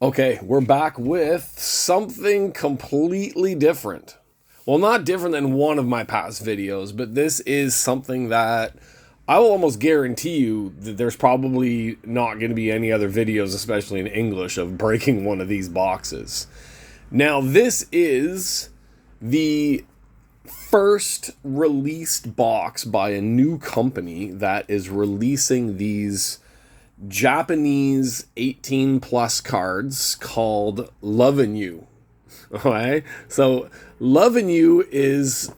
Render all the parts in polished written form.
Okay, we're back with something completely different. Well, not different than one of my past videos, but this is something that I will almost guarantee you that there's probably not going to be any other videos, especially in English, of breaking one of these boxes. Now, this is the first released box by a new company that is releasing these Japanese 18 plus cards called LOVIN. Okay, so LOVIN is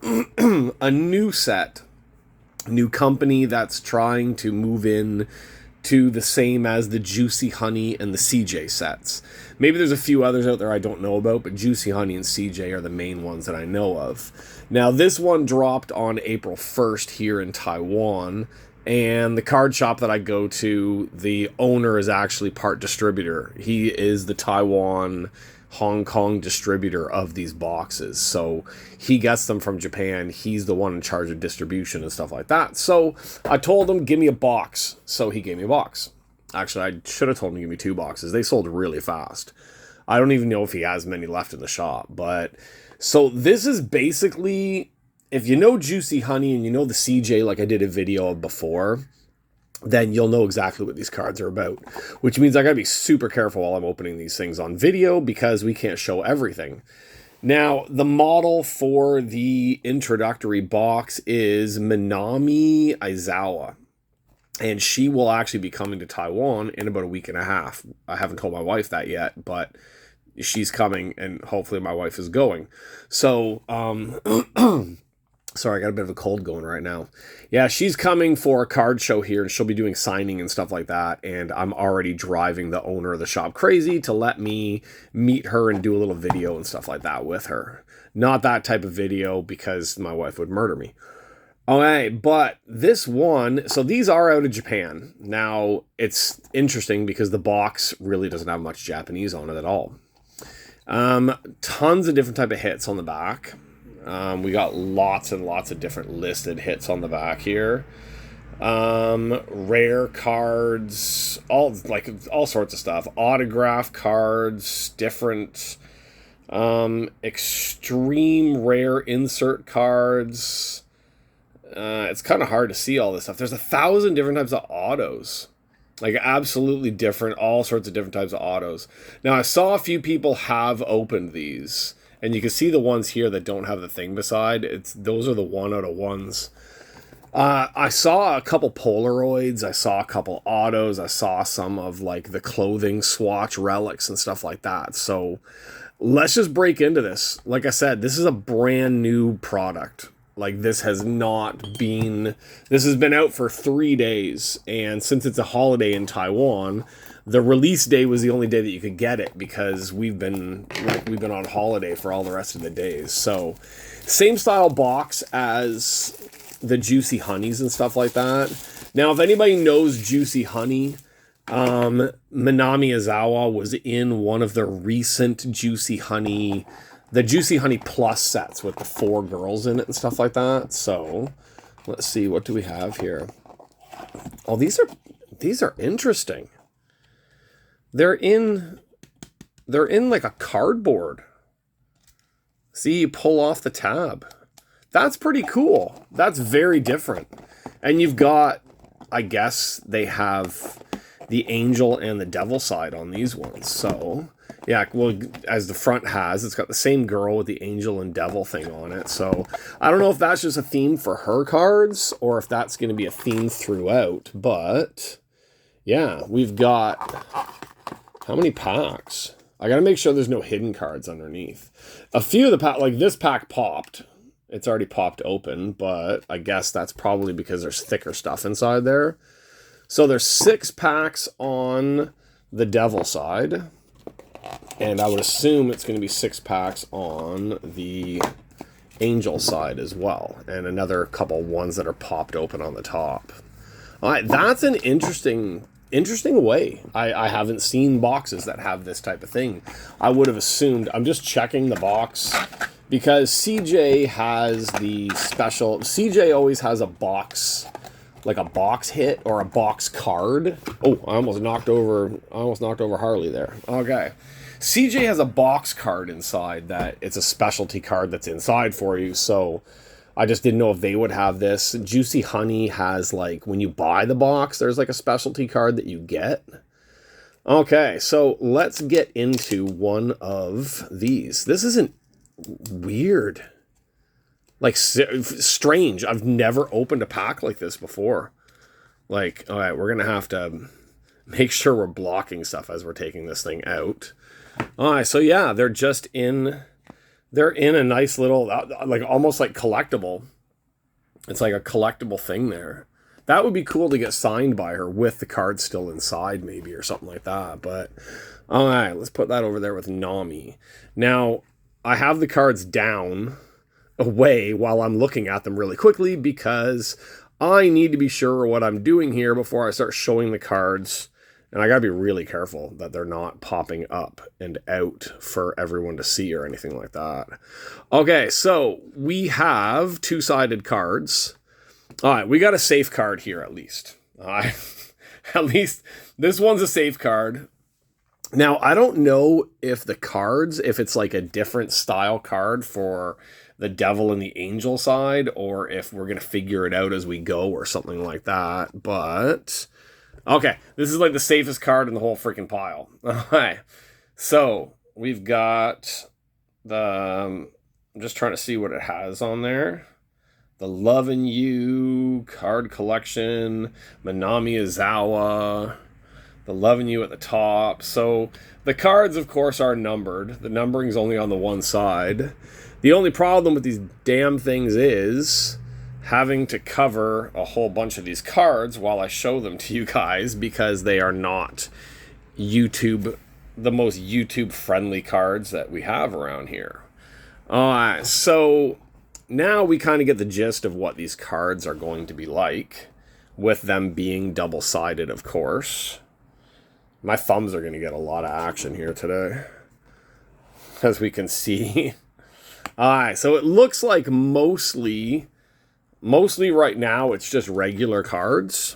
a new set, new company that's trying to move in to the same as the Juicy Honey and the CJ sets. Maybe there's a few others out there I don't know about, but Juicy Honey and CJ are the main ones that I know of. Now, this one dropped on April 1st here in Taiwan, and the card shop that I go to, the owner is actually part distributor. He is the Taiwan, Hong Kong distributor of these boxes. So he gets them from Japan. He's the one in charge of distribution and stuff like that. So I told him, give me a box. So he gave me a box. Actually, I should have told him to give me 2 boxes. They sold really fast. I don't even know if he has many left in the shop. But so this is basically, if you know Juicy Honey and you know the CJ like I did a video of before, then you'll know exactly what these cards are about. Which means I gotta be super careful while I'm opening these things on video because we can't show everything. Now, the model for the introductory box is MINAMI AIZAWA. And she will actually be coming to Taiwan in about a week and a half. I haven't told my wife that yet, but she's coming and hopefully my wife is going. So, sorry, I got a bit of a cold going right now. Yeah, she's coming for a card show here, and she'll be doing signing and stuff like that, and I'm already driving the owner of the shop crazy to let me meet her and do a little video and stuff like that with her. Not that type of video, because my wife would murder me. Okay, but this one, so these are out of Japan. Now, it's interesting because the box really doesn't have much Japanese on it at all. Tons of different type of hits on the back. We got lots and lots of different listed hits on the back here. Rare cards, all sorts of stuff. Autograph cards, different extreme rare insert cards. It's kind of hard to see all this stuff. There's 1,000 different types of autos. Like, absolutely different, all sorts of different types of autos. Now, I saw a few people have opened these. And you can see the ones here that don't have the thing beside. Those are the 1 out of 1s. I saw a couple Polaroids. I saw a couple autos. I saw some of, like, the clothing swatch relics and stuff like that. So let's just break into this. Like I said, this is a brand new product. Like, this has been out for 3 days. And since it's a holiday in Taiwan, the release day was the only day that you could get it because we've been on holiday for all the rest of the days. So, same style box as the Juicy Honeys and stuff like that. Now, if anybody knows Juicy Honey, Minami AIZAWA was in one of the recent Juicy Honey Plus sets with the 4 girls in it and stuff like that. So, let's see, what do we have here? Oh, these are interesting. They're in like a cardboard. See, you pull off the tab. That's pretty cool. That's very different. And you've got, I guess they have the angel and the devil side on these ones. So, yeah, well, as the front has, it's got the same girl with the angel and devil thing on it. So, I don't know if that's just a theme for her cards or if that's going to be a theme throughout. But, yeah, we've got... How many packs? I gotta make sure there's no hidden cards underneath. A few of the packs, like this pack popped. It's already popped open, but I guess that's probably because there's thicker stuff inside there. So there's 6 packs on the devil side. And I would assume it's going to be 6 packs on the angel side as well. And another couple ones that are popped open on the top. All right, that's an interesting way. I haven't seen boxes that have this type of thing. I would have assumed, I'm just checking the box because CJ has the special, CJ always has a box like a box hit or a box card. Oh, I almost knocked over Harley there. Okay. CJ has a box card inside that it's a specialty card that's inside for you, so I just didn't know if they would have this. Juicy Honey has, like, when you buy the box, there's like a specialty card that you get. Okay, so let's get into one of these. This isn't weird. Like, strange. I've never opened a pack like this before. Like, all right, we're going to have to make sure we're blocking stuff as we're taking this thing out. All right, so yeah, they're in a nice little, like, almost like collectible. It's like a collectible thing there. That would be cool to get signed by her with the card still inside, maybe, or something like that. But, all right, let's put that over there with Nami. Now, I have the cards down away while I'm looking at them really quickly because I need to be sure what I'm doing here before I start showing the cards. And I gotta be really careful that they're not popping up and out for everyone to see or anything like that. Okay, so we have two-sided cards. All right, we got a safe card here at least. At least this one's a safe card. Now, I don't know if the cards, if it's like a different style card for the devil and the angel side, or if we're going to figure it out as we go or something like that. But, okay, this is like the safest card in the whole freaking pile. All right, so we've got the, I'm just trying to see what it has on there. The Lovin' You card collection, Minami AIZAWA, the Lovin' You at the top. So the cards, of course, are numbered. The numbering's only on the one side. The only problem with these damn things is having to cover a whole bunch of these cards while I show them to you guys because they are not the most YouTube-friendly cards that we have around here. So now we kind of get the gist of what these cards are going to be like, with them being double-sided, of course. My thumbs are going to get a lot of action here today, as we can see. Alright, so it looks like mostly right now it's just regular cards.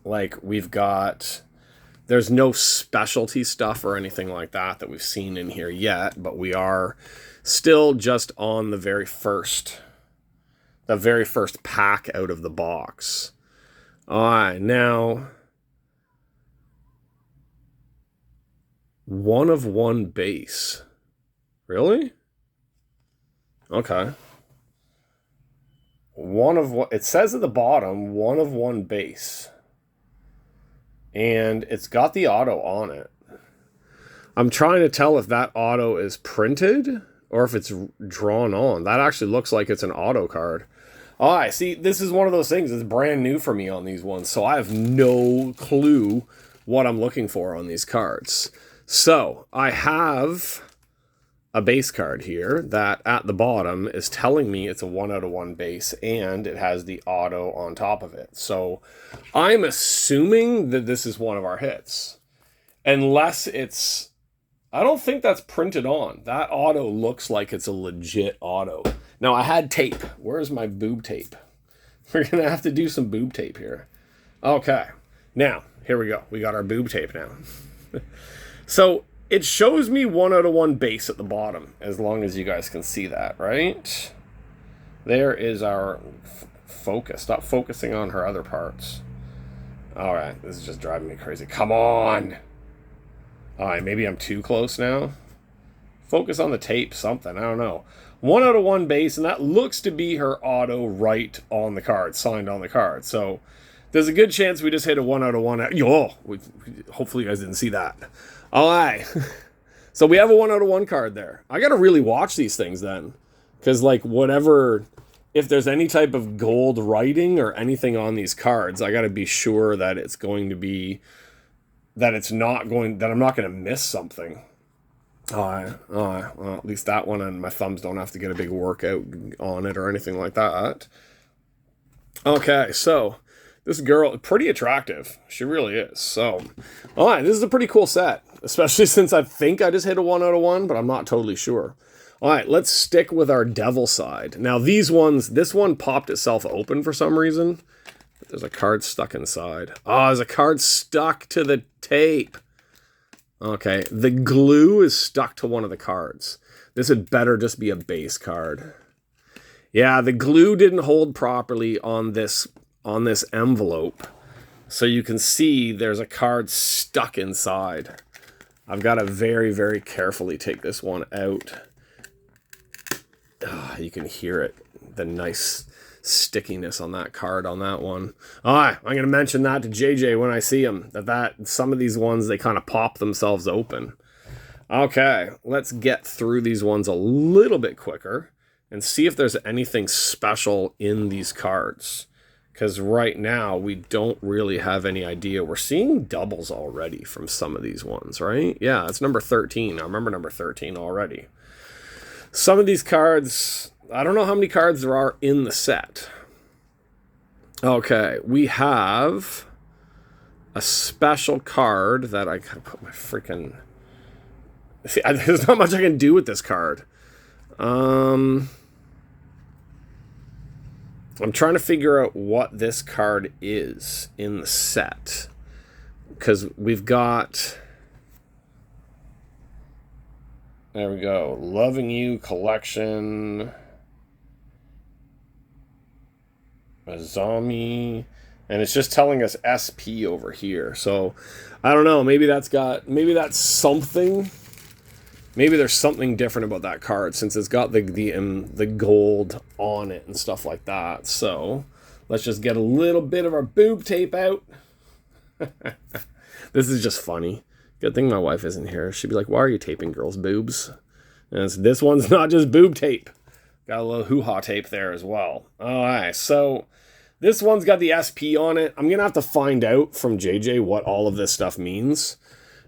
Like, we've got, there's no specialty stuff or anything like that we've seen in here yet, but we are still just on the very first pack out of the box. Alright, now, one of one base. Really? Okay. It says at the bottom, one of one base. And it's got the auto on it. I'm trying to tell if that auto is printed or if it's drawn on. That actually looks like it's an auto card. All right, see, this is one of those things that's brand new for me on these ones, so I have no clue what I'm looking for on these cards. So, I have a base card here that at the bottom is telling me it's a 1 out of 1 base and it has the auto on top of it. So I'm assuming that this is one of our hits. Unless it's, I don't think that's printed on. That auto looks like it's a legit auto. Now I had tape. Where's my boob tape? We're going to have to do some boob tape here. Okay. Now, here we go. We got our boob tape now. So it shows me 1 out of 1 base at the bottom, as long as you guys can see that, right? There is our focus. Stop focusing on her other parts. All right, this is just driving me crazy. Come on. All right, maybe I'm too close now. Focus on the tape, something, I don't know. 1 out of 1 base, and that looks to be her auto right on the card, signed on the card. So there's a good chance we just hit a 1 out of 1. Hopefully you guys didn't see that. All right. So we have a 1 out of 1 card there. I got to really watch these things then. Because, like, whatever, if there's any type of gold writing or anything on these cards, I got to be sure that it's going to be, that I'm not going to miss something. All right. Well, at least that one, and my thumbs don't have to get a big workout on it or anything like that. Okay, so this girl, pretty attractive. She really is. So, all right, this is a pretty cool set, especially since I think I just hit a 1 out of 1, but I'm not totally sure. All right, let's stick with our devil side. Now, these ones, this one popped itself open for some reason, There's a card stuck inside. Oh, there's a card stuck to the tape. Okay, the glue is stuck to one of the cards. This had better just be a base card. Yeah, the glue didn't hold properly on this envelope. So you can see there's a card stuck inside. I've got to very, very carefully take this one out. Oh, you can hear it. The nice stickiness on that card on that one. I'm going to mention that to JJ when I see him. That some of these ones, they kind of pop themselves open. Okay, let's get through these ones a little bit quicker and see if there's anything special in these cards. Because right now, we don't really have any idea. We're seeing doubles already from some of these ones, right? Yeah, it's number 13. I remember number 13 already. Some of these cards, I don't know how many cards there are in the set. Okay, we have a special card that I gotta put my freaking... See, there's not much I can do with this card. I'm trying to figure out what this card is in the set. Because we've got... There we go. Loving You Collection. Azami. And it's just telling us SP over here. So, I don't know. Maybe that's something... Maybe there's something different about that card since it's got the gold on it and stuff like that. So let's just get a little bit of our boob tape out. This is just funny. Good thing my wife isn't here. She'd be like, why are you taping girls' boobs? And this one's not just boob tape. Got a little hoo-ha tape there as well. All right, so this one's got the SP on it. I'm going to have to find out from JJ what all of this stuff means,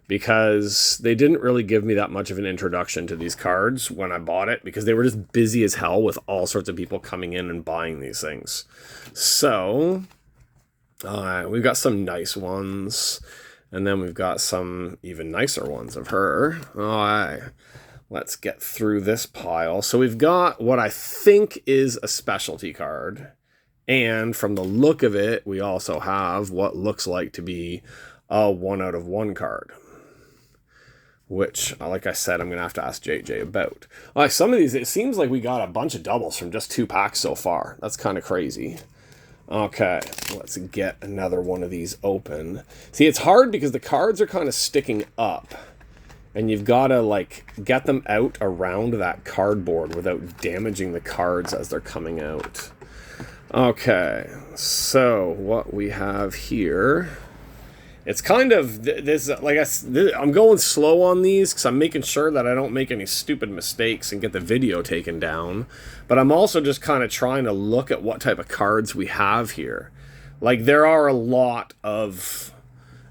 because they didn't really give me that much of an introduction to these cards when I bought it, because they were just busy as hell with all sorts of people coming in and buying these things. So, we've got some nice ones, and then we've got some even nicer ones of her. All right, let's get through this pile. So we've got what I think is a specialty card, and from the look of it, we also have what looks like to be a 1 out of 1 card, which, like I said, I'm going to have to ask JJ about. Like some of these, it seems like we got a bunch of doubles from just 2 packs so far. That's kind of crazy. Okay, let's get another one of these open. See, it's hard because the cards are kind of sticking up, and you've got to, like, get them out around that cardboard without damaging the cards as they're coming out. Okay, so what we have here... It's kind of this, like I'm going slow on these because I'm making sure that I don't make any stupid mistakes and get the video taken down. But I'm also just kind of trying to look at what type of cards we have here. Like, there are a lot of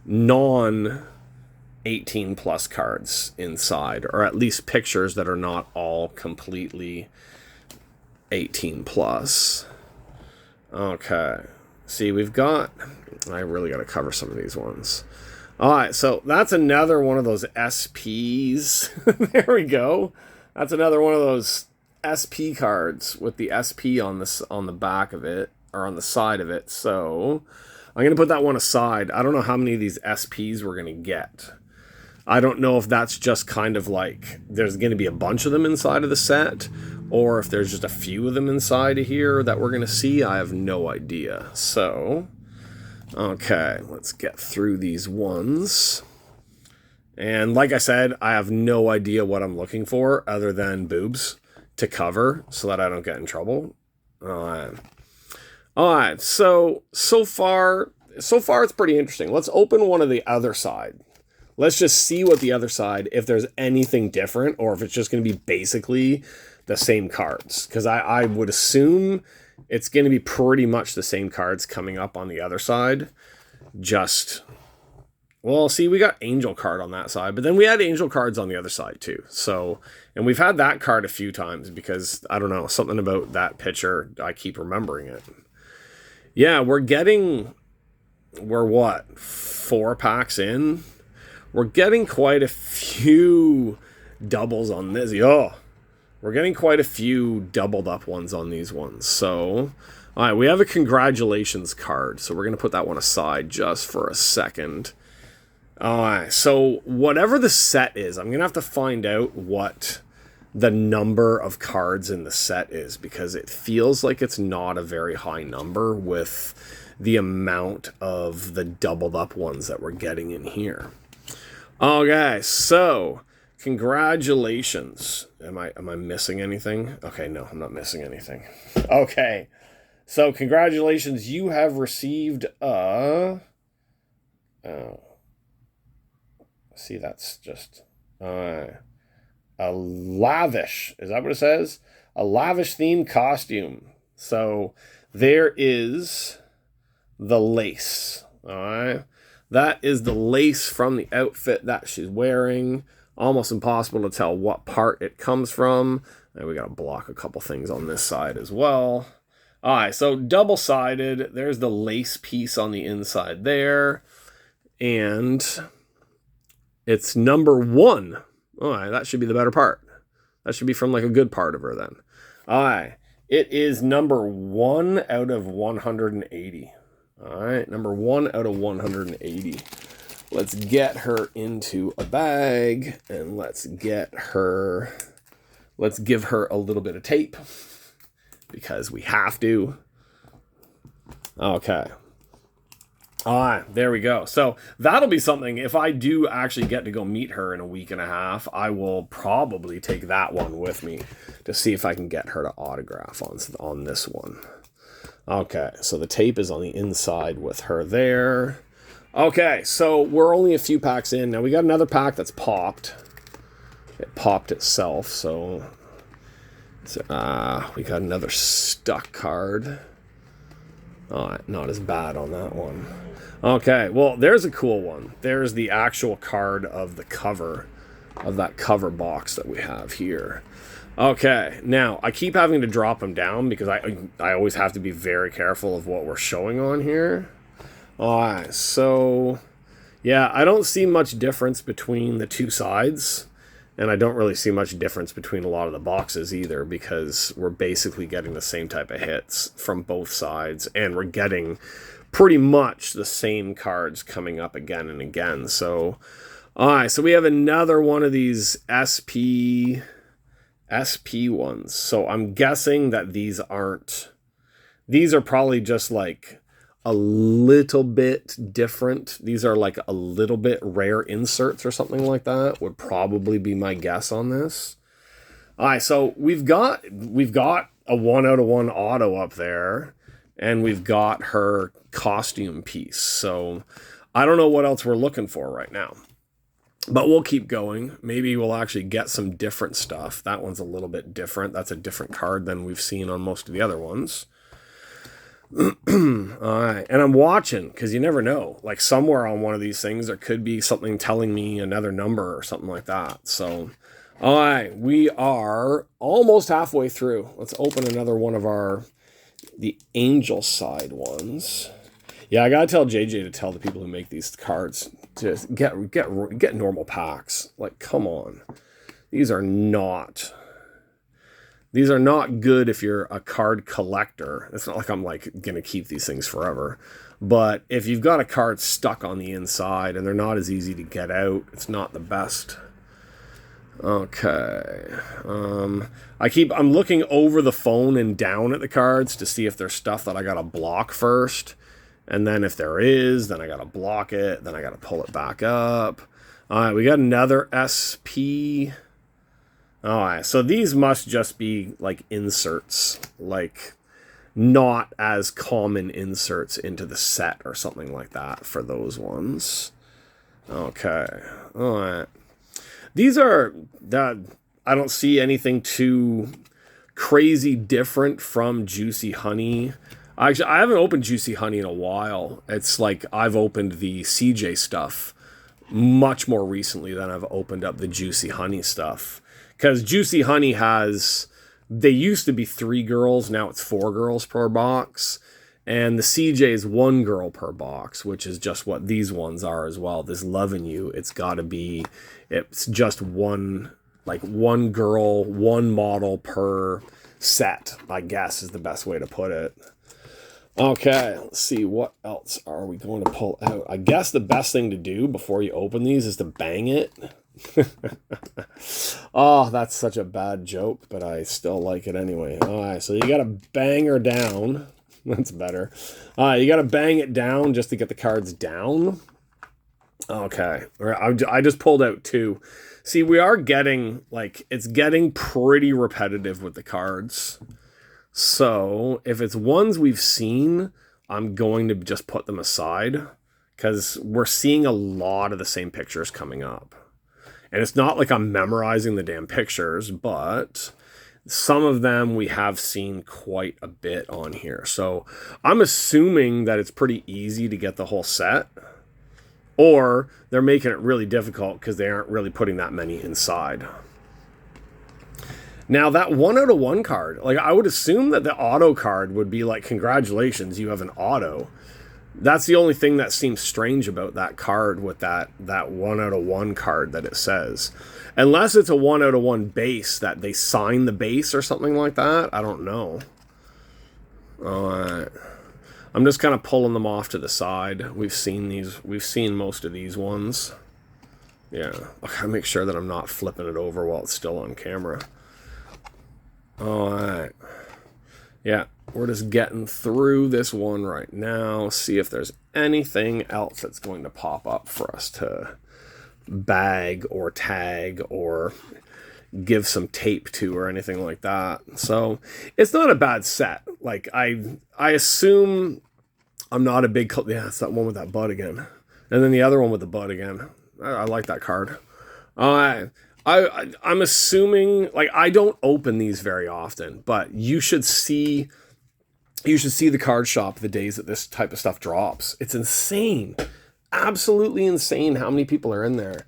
non-18 plus cards inside, or at least pictures that are not all completely 18 plus. Okay. See, we've got... I really got to cover some of these ones. All right, so that's another one of those SPs. There we go. That's another one of those SP cards with the SP on the back of it, or on the side of it. So I'm going to put that one aside. I don't know how many of these SPs we're going to get. I don't know if that's just kind of like there's going to be a bunch of them inside of the set, or if there's just a few of them inside of here that we're going to see. I have no idea. So... okay, let's get through these ones. And like I said, I have no idea what I'm looking for other than boobs to cover so that I don't get in trouble. All right, so far it's pretty interesting. Let's open one of the other side. Let's just see what the other side, if there's anything different, or if it's just going to be basically the same cards. Because I would assume... it's going to be pretty much the same cards coming up on the other side. Just, well, see, we got Angel card on that side, but then we had Angel cards on the other side too. So, and we've had that card a few times because, I don't know, something about that picture, I keep remembering it. Yeah, we're what, 4 packs in? We're getting quite a few doubles on this. Oh, we're getting quite a few doubled up ones on these ones. So, All right, we have a congratulations card, so we're going to put that one aside just for a second. All right, so whatever the set is, I'm going to have to find out what the number of cards in the set is, because it feels like it's not a very high number with the amount of the doubled up ones that we're getting in here. Okay, so congratulations. Am I missing anything? Okay, no, I'm not missing anything. Okay. So congratulations, you have received a see, that's just a lavish, is that what it says? A lavish themed costume. So there is the lace. All right. That is the lace from the outfit that she's wearing. Almost impossible to tell what part it comes from. And we got to block a couple things on this side as well. All right, so double-sided. There's the lace piece on the inside there. And it's number 1. All right, that should be the better part. That should be from like a good part of her then. All right, it is number 1 out of 180. All right, number 1 out of 180. Let's get her into a bag and let's give her a little bit of tape because we have to. Okay. All right, there we go. So that'll be something. If I do actually get to go meet her in a week and a half, I will probably take that one with me to see if I can get her to autograph on this one. Okay, so the tape is on the inside with her there. Okay, so we're only a few packs in. Now we got another pack that's popped. It popped itself, so we got another stuck card. Not as bad on that one. Okay, well, there's a cool one. There's the actual card of the cover of that cover box that we have here. Okay, now I keep having to drop them down because I always have to be very careful of what we're showing on here. All right, so yeah, I don't see much difference between the two sides, and I don't really see much difference between a lot of the boxes either, because we're basically getting the same type of hits from both sides, and we're getting pretty much the same cards coming up again and again. So, all right, so we have another one of these SP ones. So I'm guessing that these are probably just like a little bit different. These are like a little bit rare inserts or something like that, would probably be my guess on this. All right, so we've got a 1 out of 1 auto up there, and we've got her costume piece. So I don't know what else we're looking for right now, but we'll keep going. Maybe we'll actually get some different stuff. That one's a little bit different. That's a different card than we've seen on most of the other ones. All right, and I'm watching because you never know. Like somewhere on one of these things, there could be something telling me another number or something like that. So, all right, we are almost halfway through. Let's open another one of the angel side ones. Yeah, I gotta tell JJ to tell the people who make these cards to get normal packs. Like, come on, these are not good if you're a card collector. It's not like I'm like gonna keep these things forever, but if you've got a card stuck on the inside and they're not as easy to get out, it's not the best. Okay. I'm looking over the phone and down at the cards to see if there's stuff that I gotta block first. And then if there is, then I gotta block it. Then I gotta pull it back up. All right, we got another SP. All right, so these must just be like inserts, like not as common inserts into the set or something like that for those ones. Okay, all right. These are that I don't see anything too crazy different from Juicy Honey. Actually, I haven't opened Juicy Honey in a while. It's like I've opened the CJ stuff much more recently than I've opened up the Juicy Honey stuff. Because Juicy Honey they used to be 3 girls, now it's 4 girls per box. And the CJ is 1 girl per box, which is just what these ones are as well. This Lovin' You, it's just one girl, 1 model per set, I guess is the best way to put it. Okay, let's see, what else are we going to pull out? I guess the best thing to do before you open these is to bang it. Oh, that's such a bad joke, but I still like it anyway. All right, so you got to bang her down. That's better. You got to bang it down just to get the cards down. Okay, I just pulled out 2. See, we are getting, like, it's getting pretty repetitive with the cards. So if it's ones we've seen, I'm going to just put them aside because we're seeing a lot of the same pictures coming up. And it's not like I'm memorizing the damn pictures, but some of them we have seen quite a bit on here. So I'm assuming that it's pretty easy to get the whole set, or they're making it really difficult because they aren't really putting that many inside. Now, that 1 out of 1 card, like, I would assume that the auto card would be like, congratulations, you have an auto. That's the only thing that seems strange about that card with that 1 out of 1 card that it says. Unless it's a 1 out of 1 base that they sign the base or something like that. I don't know. All right. I'm just kind of pulling them off to the side. We've seen these. We've seen most of these ones. Yeah. I gotta make sure that I'm not flipping it over while it's still on camera. All right. Yeah, we're just getting through this one right now. See if there's anything else that's going to pop up for us to bag or tag or give some tape to or anything like that. So it's not a bad set. Like, I assume I'm not a big... Yeah, it's that one with that bud again. And then the other one with the bud again. I like that card. I'm assuming, like, I don't open these very often, but you should see the card shop the days that this type of stuff drops. It's insane. Absolutely insane how many people are in there.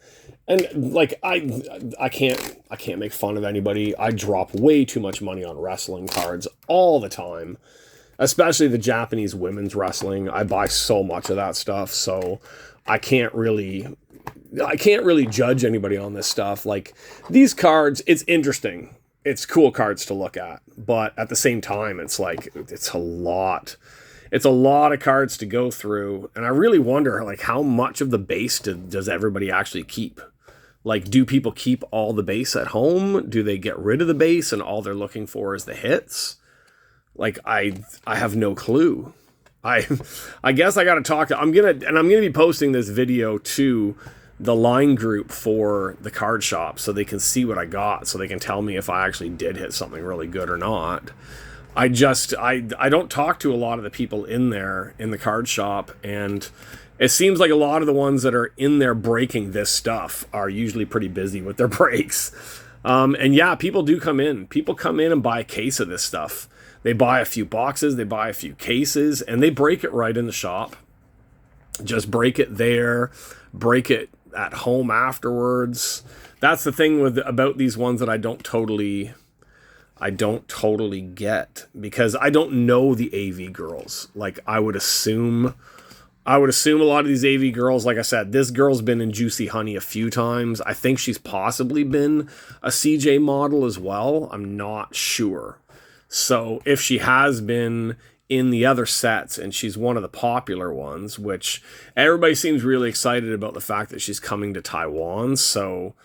And, like, I can't make fun of anybody. I drop way too much money on wrestling cards all the time, especially the Japanese women's wrestling. I buy so much of that stuff, so I can't really judge anybody on this stuff. Like, these cards, it's interesting. It's cool cards to look at. But at the same time, it's like, it's a lot. It's a lot of cards to go through. And I really wonder, like, how much of the base does everybody actually keep? Like, do people keep all the base at home? Do they get rid of the base and all they're looking for is the hits? Like, I have no clue. I guess I got to talk to... I'm going to be posting this video to the line group for the card shop so they can see what I got, so they can tell me if I actually did hit something really good or not. I don't talk to a lot of the people in there in the card shop, and it seems like a lot of the ones that are in there breaking this stuff are usually pretty busy with their breaks. And yeah, people do come in. People come in and buy a case of this stuff. They buy a few boxes, they buy a few cases, and they break it right in the shop. Just break it there, break it at home afterwards. That's the thing about these ones that I don't totally get, because I don't know the AV girls. Like, I would assume a lot of these AV girls, like I said, this girl's been in Juicy Honey a few times. I think she's possibly been a CJ model as well. I'm not sure. So if she has been in the other sets and she's one of the popular ones, which everybody seems really excited about the fact that she's coming to Taiwan. So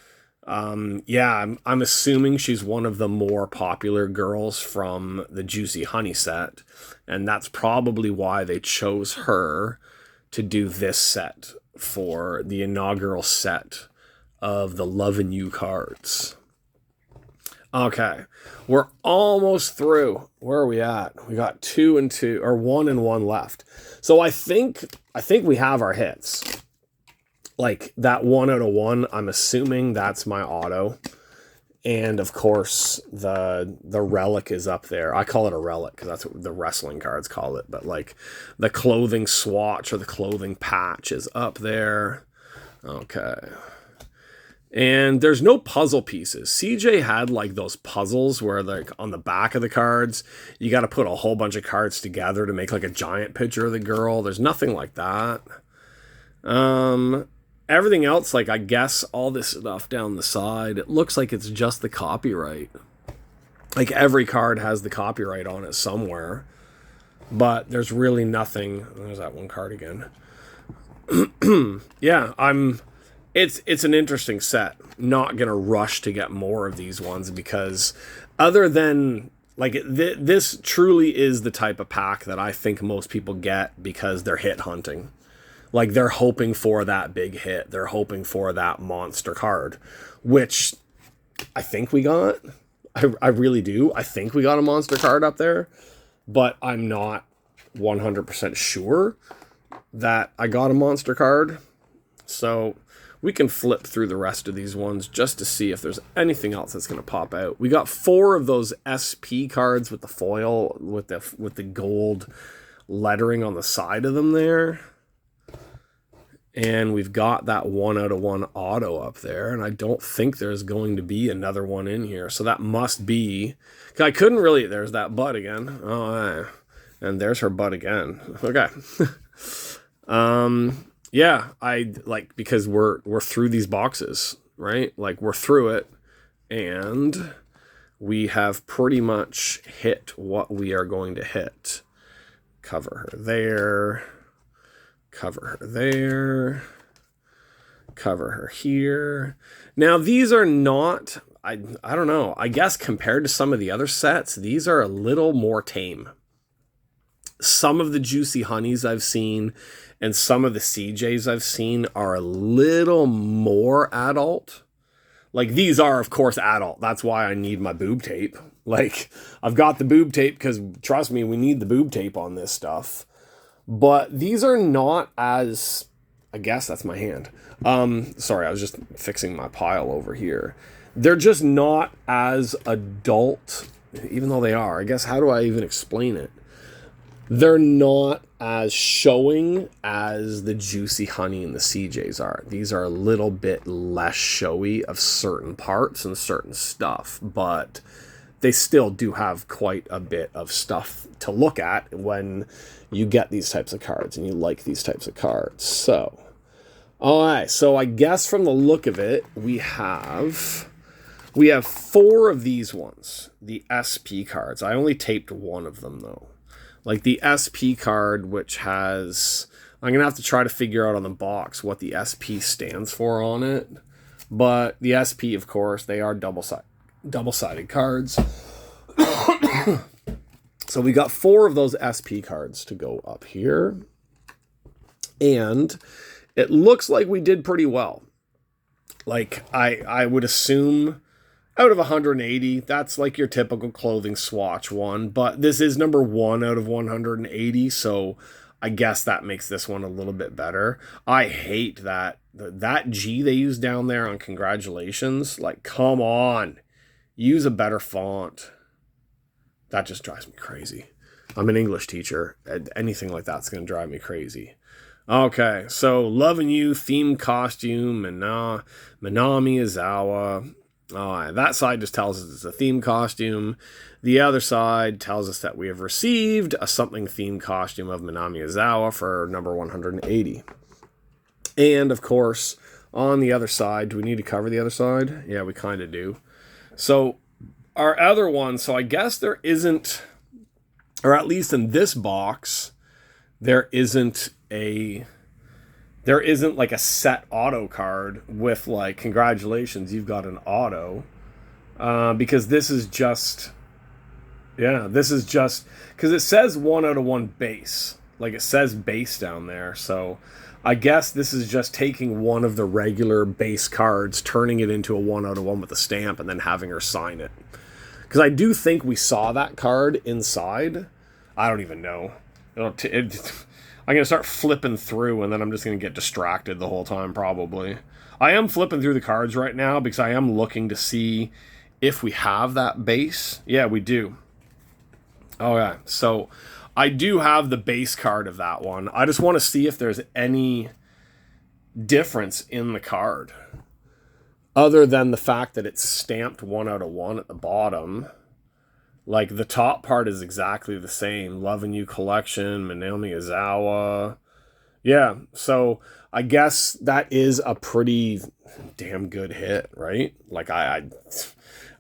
yeah, I'm assuming she's one of the more popular girls from the Juicy Honey set. And that's probably why they chose her to do this set for the inaugural set of the Lovin' You cards. Okay, we're almost through. Where are we at? We got 2 and 2, or 1 and 1 left. So I think we have our hits. Like, that 1 out of 1, I'm assuming that's my auto. And of course, the relic is up there. I call it a relic because that's what the wrestling cards call it. But, like, the clothing swatch or the clothing patch is up there. Okay. And there's no puzzle pieces. CJ had, like, those puzzles where, like, on the back of the cards, you got to put a whole bunch of cards together to make, like, a giant picture of the girl. There's nothing like that. Everything else, like, I guess all this stuff down the side, it looks like it's just the copyright. Like, every card has the copyright on it somewhere. but there's really nothing. There's that one card again. Yeah, it's an interesting set. Not gonna rush to get more of these ones because other than like this truly is the type of pack that I think most people get because they're hit hunting. Like they're hoping for that big hit. They're hoping for that monster card, which I think we got. I really do. I think we got a monster card up there, but I'm not 100% sure that I got a monster card. So we can flip through the rest of these ones just to see if there's anything else that's going to pop out. We got 4 of those SP cards with the foil, with the gold lettering on the side of them there. And we've got that 1 out of 1 auto up there. And I don't think there's going to be another one in here. So that must be... I couldn't really... There's that butt again. Oh, and there's her butt again. Okay. Yeah, I like, because we're through these boxes, right? Like we're through it. And we have pretty much hit what we are going to hit. Cover her there. Cover her there. Cover her here. Now, these are not, I don't know, I guess compared to some of the other sets, these are a little more tame. Some of the Juicy Honeys I've seen and some of the CJs I've seen are a little more adult. Like, these are, of course, adult. That's why I need my boob tape. Like, I've got the boob tape because, trust me, we need the boob tape on this stuff. But these are not as... I guess that's my hand. Sorry, I was just fixing my pile over here. They're just not as adult, even though they are. I guess, how do I even explain it? They're not as showing as the Juicy Honey and the CJs are. These are a little bit less showy of certain parts and certain stuff, but they still do have quite a bit of stuff to look at when you get these types of cards and you like these types of cards. So, all right. So I guess from the look of it, we have 4 of these ones, the SP cards. I only taped 1 of them though. Like the SP card, which has, I'm going to have to try to figure out on the box what the SP stands for on it. But the SP, of course, they are double-sided cards. So we got 4 of those SP cards to go up here. And it looks like we did pretty well. Like, I would assume out of 180, that's like your typical clothing swatch one. But this is number 1 out of 180, so I guess that makes this one a little bit better. I hate that G they use down there on congratulations. Like, come on. Use a better font. That just drives me crazy. I'm an English teacher. Anything like that's going to drive me crazy. Okay, so Lovin' You theme costume, Minami AIZAWA. That side just tells us it's a theme costume. The other side tells us that we have received a something theme costume of Minami AIZAWA for number 180. And, of course, on the other side, do we need to cover the other side? Yeah, we kind of do. So our other one, so I guess there isn't, or at least in this box, there isn't like a set auto card with like, congratulations, you've got an auto. Because this is just, because it says 1 out of 1 base. Like it says base down there. So I guess this is just taking one of the regular base cards, turning it into a 1 out of 1 with a stamp, and then having her sign it. Because I do think we saw that card inside. I don't even know. I'm going to start flipping through, and then I'm just going to get distracted the whole time, probably. I am flipping through the cards right now because I am looking to see if we have that base. Yeah, we do. Okay, so I do have the base card of that one. I just want to see if there's any difference in the card, other than the fact that it's stamped 1 out of 1 at the bottom. Like, the top part is exactly the same. Lovin' You Collection, Minami AIZAWA. Yeah, so I guess that is a pretty damn good hit, right? Like, I'm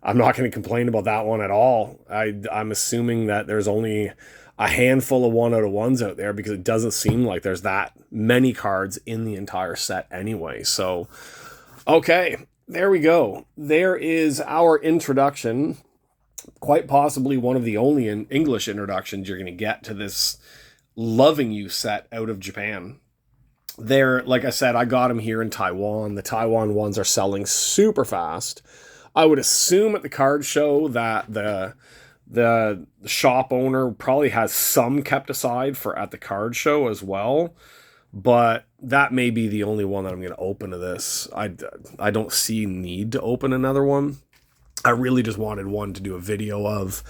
not going to complain about that one at all. I'm assuming that there's only a handful of 1 out of 1s out there, because it doesn't seem like there's that many cards in the entire set anyway. So, okay, there we go. There is our introduction. Quite possibly one of the only English introductions you're going to get to this Loving You set out of Japan. They're, like I said, I got them here in Taiwan. The Taiwan ones are selling super fast. I would assume at the card show that the shop owner probably has some kept aside for at the card show as well, but that may be the only one that I'm going to open to this. I don't see need to open another one. I really just wanted one to do a video of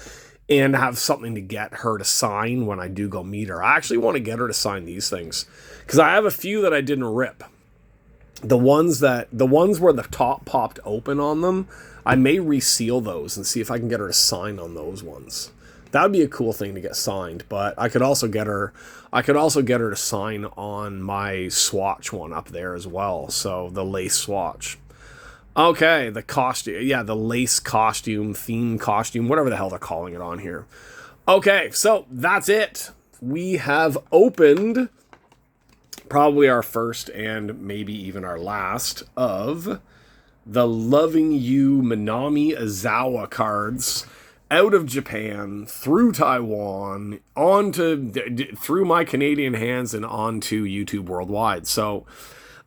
and have something to get her to sign when I do go meet her. I actually want to get her to sign these things because I have a few that I didn't rip. The ones where the top popped open on them, I may reseal those and see if I can get her to sign on those ones. That would be a cool thing to get signed, but I could also get her to sign on my swatch one up there as well. So the lace swatch. Okay, the costume. Yeah, the lace costume, theme costume, whatever the hell they're calling it on here. Okay, so that's it. We have opened probably our first and maybe even our last of the Loving You Minami AIZAWA cards out of Japan, through Taiwan, through my Canadian hands and onto YouTube worldwide. So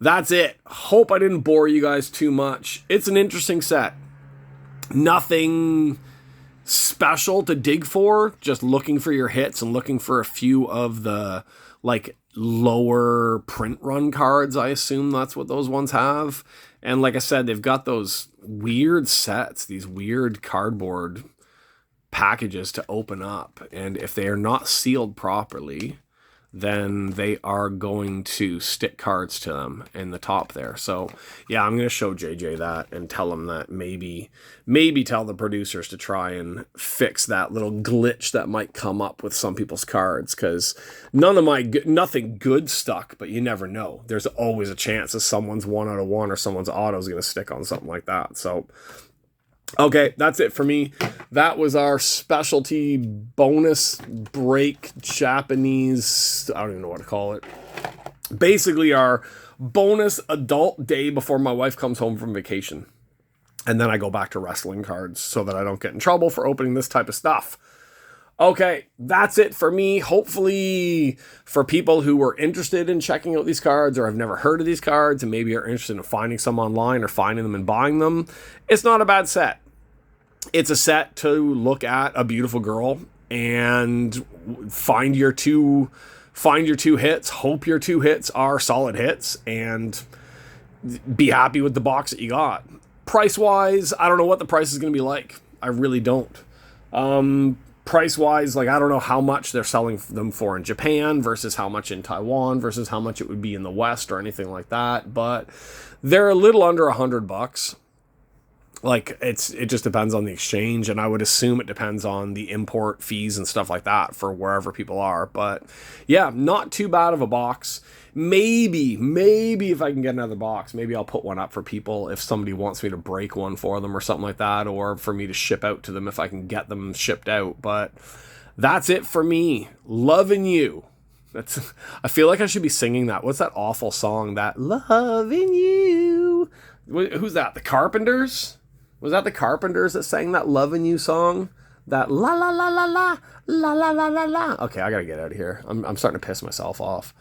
that's it. Hope I didn't bore you guys too much. It's an interesting set. Nothing special to dig for, just looking for your hits and looking for a few of the like lower print run cards. I assume that's what those ones have. And like I said, they've got those weird sets, these weird cardboard packages to open up. And if they are not sealed properly, then they are going to stick cards to them in the top there. So yeah, I'm going to show JJ that and tell him that maybe tell the producers to try and fix that little glitch that might come up with some people's cards, because nothing good stuck, but you never know. There's always a chance that someone's 1 out of 1 or someone's auto is going to stick on something like that. So okay, that's it for me. That was our specialty bonus break Japanese, I don't even know what to call it. Basically our bonus adult day before my wife comes home from vacation. And then I go back to wrestling cards so that I don't get in trouble for opening this type of stuff. Okay, that's it for me. Hopefully for people who were interested in checking out these cards or have never heard of these cards and maybe are interested in finding some online or finding them and buying them, it's not a bad set. It's a set to look at a beautiful girl and find your two hits, hope your 2 hits are solid hits, and be happy with the box that you got. Price-wise, I don't know what the price is going to be like. I really don't. Price-wise, like I don't know how much they're selling them for in Japan versus how much in Taiwan versus how much it would be in the West or anything like that, but they're a little under $100. Like it just depends on the exchange, and I would assume it depends on the import fees and stuff like that for wherever people are. But yeah, not too bad of a box. Maybe if I can get another box, maybe I'll put one up for people if somebody wants me to break one for them or something like that, or for me to ship out to them if I can get them shipped out. But that's it for me. Loving You. I feel like I should be singing that. What's that awful song? That Loving You. Who's that? The Carpenters? Was that the Carpenters that sang that Lovin' You song? That la la la la la la la la la la. Okay, I gotta get out of here. I'm starting to piss myself off.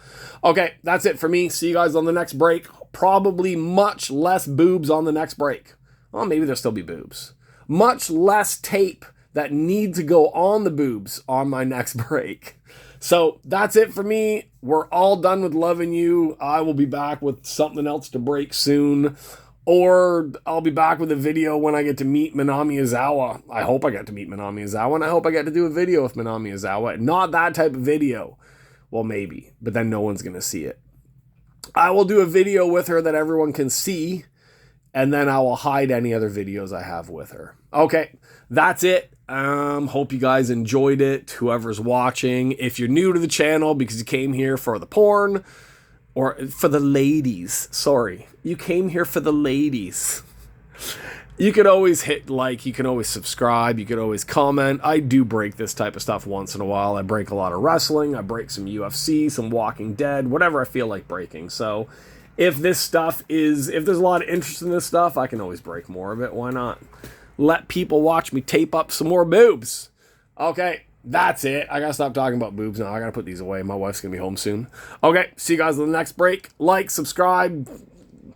Okay, that's it for me. See you guys on the next break. Probably much less boobs on the next break. Well, maybe there'll still be boobs. Much less tape that needs to go on the boobs on my next break. So that's it for me. We're all done with Loving You. I will be back with something else to break soon. Or I'll be back with a video when I get to meet Minami AIZAWA. I hope I get to meet Minami AIZAWA, and I hope I get to do a video with Minami AIZAWA. Not that type of video. Well, maybe, but then no one's going to see it. I will do a video with her that everyone can see, and then I will hide any other videos I have with her. Okay, that's it. Hope you guys enjoyed it, whoever's watching. If you're new to the channel because you came here for the porn, or for the ladies, sorry. You came here for the ladies. You could always hit like, you can always subscribe, you could always comment. I do break this type of stuff once in a while. I break a lot of wrestling, I break some UFC, some Walking Dead, whatever I feel like breaking. So if there's a lot of interest in this stuff, I can always break more of it. Why not? Let people watch me tape up some more boobs. Okay, that's it. I gotta stop talking about boobs now. I gotta put these away. My wife's gonna be home soon. Okay, see you guys in the next break. Like, subscribe,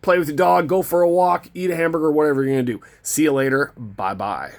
play with your dog, go for a walk, eat a hamburger, whatever you're gonna do. See you later. Bye-bye.